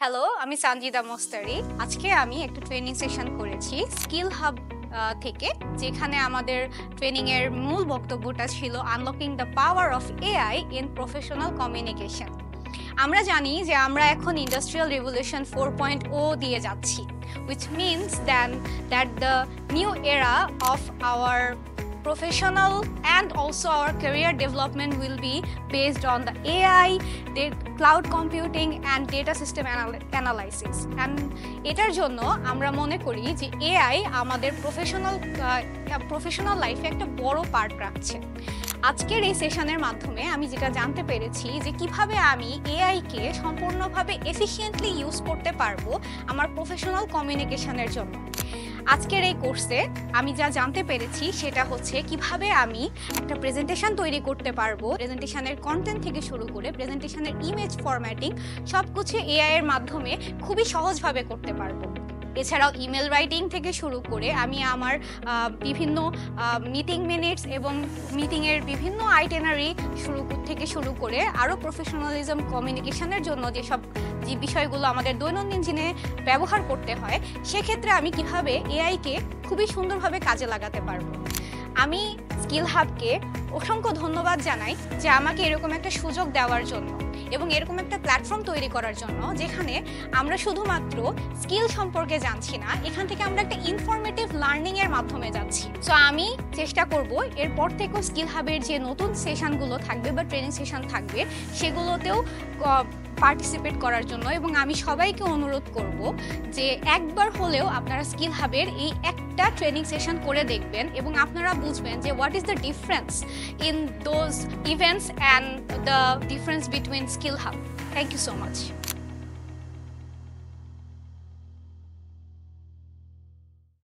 Hello, আমি সানজিদা মোস্তারি। আজকে আমি একটা ট্রেনিং সেশন করেছি স্কিল হাব থেকে, যেখানে আমাদের ট্রেনিং এর মূল বক্তব্যটা ছিল unlocking the power of AI in professional communication. আমরা জানি যে আমরা এখন ইন্ডাস্ট্রিয়াল রিভলিউশন 4.0 দিয়ে যাচ্ছি, which means then that the new era of our professional and also our career development will be based on the AI, the cloud computing and data system analysis. And এটার জন্য আমরা মনে করি যে AI আমাদের professional লাইফে একটা বড় পার্ট রাখছে। আজকের এই সেশনের মাধ্যমে আমি যেটা জানতে পেরেছি যে কিভাবে আমি এআই কে সম্পূর্ণভাবে এফিশিয়েন্টলি ইউজ করতে পারবো আমার প্রফেশনাল কমিউনিকেশনের জন্য। আজকের এই কোর্সে আমি যা জানতে পেরেছি সেটা হচ্ছে কিভাবে আমি একটা প্রেজেন্টেশন তৈরি করতে পারবো, প্রেজেন্টেশনের কন্টেন্ট থেকে শুরু করে প্রেজেন্টেশনের ইমেজ ফরম্যাটিং সবকিছু এআই এর মাধ্যমে খুবই সহজভাবে করতে পারবো। এছাড়াও ইমেল রাইটিং থেকে শুরু করে আমি আমার বিভিন্ন মিটিং মিনিটস এবং মিটিংয়ের বিভিন্ন আইটেনারি থেকে শুরু করে আরও প্রফেশনালিজম কমিউনিকেশনের জন্য যে বিষয়গুলো আমাদের দৈনন্দিন দিনে ব্যবহার করতে হয়, সেক্ষেত্রে আমি কিভাবে এআইকে খুবই সুন্দরভাবে কাজে লাগাতে পারবো। আমি স্কিল হাবকে অসংখ্য ধন্যবাদ জানাই যে আমাকে এরকম একটা সুযোগ দেওয়ার জন্য এবং এরকম একটা প্ল্যাটফর্ম তৈরি করার জন্য, যেখানে আমরা শুধুমাত্র স্কিল সম্পর্কে জানছি না, এখান থেকে আমরা একটা ইনফরমেটিভ লার্নিং এর মাধ্যমে যাচ্ছি। সো আমি চেষ্টা করব এরপর থেকেও স্কিল হাবের যে নতুন সেশনগুলো থাকবে বা ট্রেনিং সেশন থাকবে সেগুলোতেও পার্টিসিপেট করার জন্য, এবং আমি সবাইকে অনুরোধ করব যে একবার হলেও আপনারা স্কিল হাবের এই একটা ট্রেনিং সেশন করে দেখবেন এবং আপনারা বুঝবেন যে what is the difference in those events and the difference between skill hub. Thank you so much.